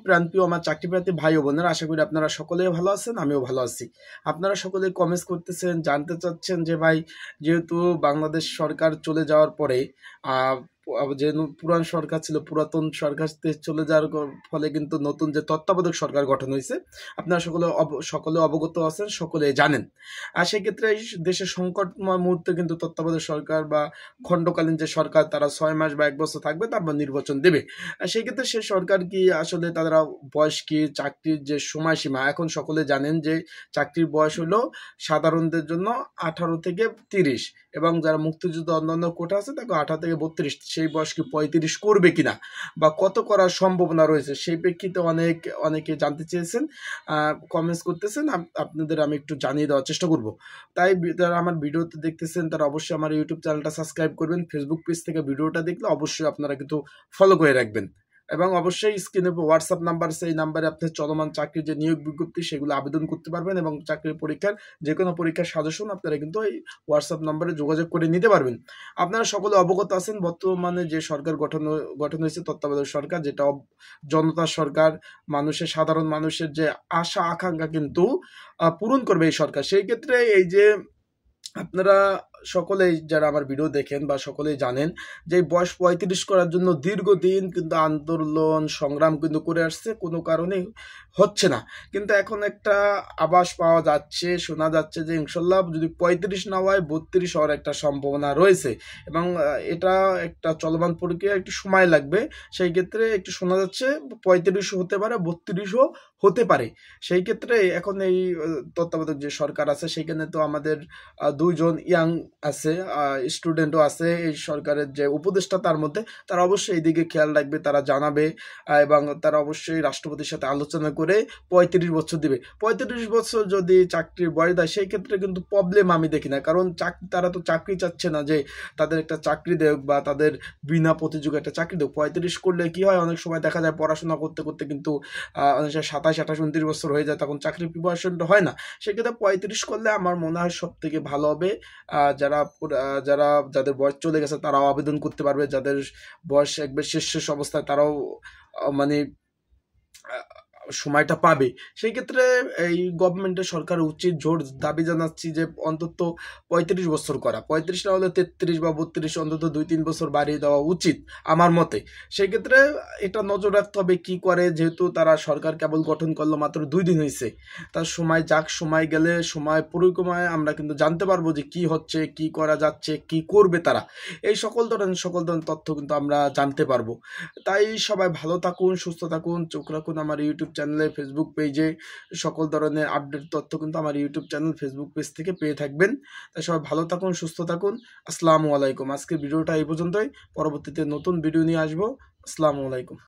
প্রাণপ্রিয় আমার চাকরিপ্রার্থী ভাই ও বোনেরা, আশা করি আপনারা সকলেই ভালো আছেন, আমিও ভালো আছি। আপনারা সকলে কমেন্টস করতেছেন, জানতে চাচ্ছেন যে ভাই, যেহেতু বাংলাদেশ সরকার চলে যাওয়ার পরে যে পুরান সরকার ছিল, পুরাতন সরকার চলে যাওয়ার ফলে কিন্তু নতুন যে তত্ত্বাবধায়ক সরকার গঠন হয়েছে, আপনারা সকলে অবগত আছেন, সকলে জানেন। আর সেক্ষেত্রে দেশের সংকটময় মুহূর্তে কিন্তু তত্ত্বাবধায়ক সরকার বা খণ্ডকালীন যে সরকার, তারা 6 মাস বা 1 বছর থাকবে, তারপর নির্বাচন দেবে। আর সেই ক্ষেত্রে সে সরকার কি আসলে তারা বয়স কি, চাকরির যে সময়সীমা, এখন সকলে জানেন যে চাকরির বয়স হলো সাধারণদের জন্য 18 থেকে 30, এবং যারা মুক্তিযুদ্ধ অন্যান্য কোটা আছে তাকে 18 থেকে 32, সেই বয়স কি 35 করবে কিনা বা কত করার সম্ভাবনা রয়েছে, সেই প্রেক্ষিতে অনেকে জানতে চেয়েছেন, কমেন্টস করতেছেন। আপনাদের আমি একটু জানিয়ে দেওয়ার চেষ্টা করব। তাই যারা আমার ভিডিওতে দেখতেছেন তারা অবশ্যই আমার ইউটিউব চ্যানেলটা সাবস্ক্রাইব করবেন। ফেসবুক পেজ থেকে ভিডিওটা দেখলে অবশ্যই আপনারা কিন্তু ফলো করে রাখবেন, এবং অবশ্যই স্ক্রিনে হোয়াটসঅ্যাপ নাম্বার, সেই নাম্বারে আপনি চলমান চাকরির যে নিয়োগ বিজ্ঞপ্তি সেগুলো আবেদন করতে পারবেন, এবং চাকরির পরীক্ষার যে কোনো পরীক্ষার সাজেশন আপনারা কিন্তু এই হোয়াটসঅ্যাপ নাম্বারে যোগাযোগ করে নিতে পারবেন। আপনারা সকলে অবগত আছেন বর্তমানে যে সরকার গঠন হয়েছে তত্ত্বাবধায়ক সরকার, যেটা জনতার সরকার, সাধারণ মানুষের যে আশা আকাঙ্ক্ষা কিন্তু পূরণ করবে এই সরকার। সেই ক্ষেত্রে এই যে আপনারা সকলেই যারা আমার ভিডিও দেখেন বা সকলেই জানেন যে বয়স 35 করার জন্য দীর্ঘদিন কিন্তু আন্দোলন সংগ্রাম কিন্তু করে আসছে, কোনো কারণে হচ্ছে না। কিন্তু এখন একটা আভাস পাওয়া যাচ্ছে, শোনা যাচ্ছে যে ইনশাল্লাহ যদি 35 না হয় 32 হওয়ার একটা সম্ভাবনা রয়েছে, এবং এটা একটা চলমান প্রক্রিয়া, একটু সময় লাগবে। সেই ক্ষেত্রে একটু শোনা যাচ্ছে 35 হতে পারে, 32ও হতে পারে। সেই ক্ষেত্রে এখন এই তত্ত্বাবধায়ক যে সরকার আছে সেখানে তো আমাদের 2 জন ইয়াং আছে, স্টুডেন্টও আছে এই সরকারের যে উপদেষ্টা, তার মধ্যে তারা অবশ্যই এইদিকে খেয়াল রাখবে, তারা জানাবে, এবং তারা অবশ্যই রাষ্ট্রপতির সাথে আলোচনা করে 35 বছর দিবে। 35 বছর যদি চাকরির বয়স দেয় সেই ক্ষেত্রে কিন্তু প্রবলেম আমি দেখি না, কারণ তারা তো চাকরি চাচ্ছে না যে তাদের একটা চাকরি দেখ বা তাদের বিনা প্রতিযোগী একটা চাকরি দেখ। 35 করলে কি হয়, অনেক সময় দেখা যায় পড়াশোনা করতে করতে কিন্তু অনেক সময় 27, 28, 29 বছর হয়ে যায়, তখন চাকরির প্রিপারেশনটা হয় না। সেক্ষেত্রে 35 করলে আমার মনে হয় সব থেকে ভালো হবে। যাদের বয়স চলে গেছে তারাও আবেদন করতে পারবে, যাদের বয়স একবার শেষ অবস্থায় তারাও মানে সময়টা পাবে। সেই ক্ষেত্রে এই গভর্নমেন্টের সরকার উচিত, জোর দাবি জানাচ্ছি যে অন্তত 35 বছর করা, 35 না হলে 33 বা 32, অন্তত 2-3 বছর বাড়িয়ে দেওয়া উচিত আমার মতে। সেই ক্ষেত্রে এটা নজর রাখতে হবে কি করে, যেহেতু তারা সরকার কেবল গঠন করলো মাত্র 2 দিন হয়েছে, তার সময় যাক, সময় গেলে, সময় পরিক্রমায় আমরা কিন্তু জানতে পারবো যে কি হচ্ছে, কি করা যাচ্ছে, কি করবে তারা, এই সকল ধরনের তথ্য কিন্তু আমরা জানতে পারবো। তাই সবাই ভালো থাকুন, সুস্থ থাকুন, চোখ রাখুন আমার ইউটিউব চ্যানেলে, ফেসবুক পেজে। সকল ধরনের আপডেট তথ্য কিন্তু আমার ইউটিউব চ্যানেল, ফেসবুক পেজ থেকে পেয়ে থাকবেন। তাই সবাই ভালো থাকুন, সুস্থ থাকুন। আসসালামু আলাইকুম। আজকের ভিডিওটা এই পর্যন্তই, পরবর্তীতে নতুন ভিডিও নিয়ে আসবো। আসসালামু আলাইকুম।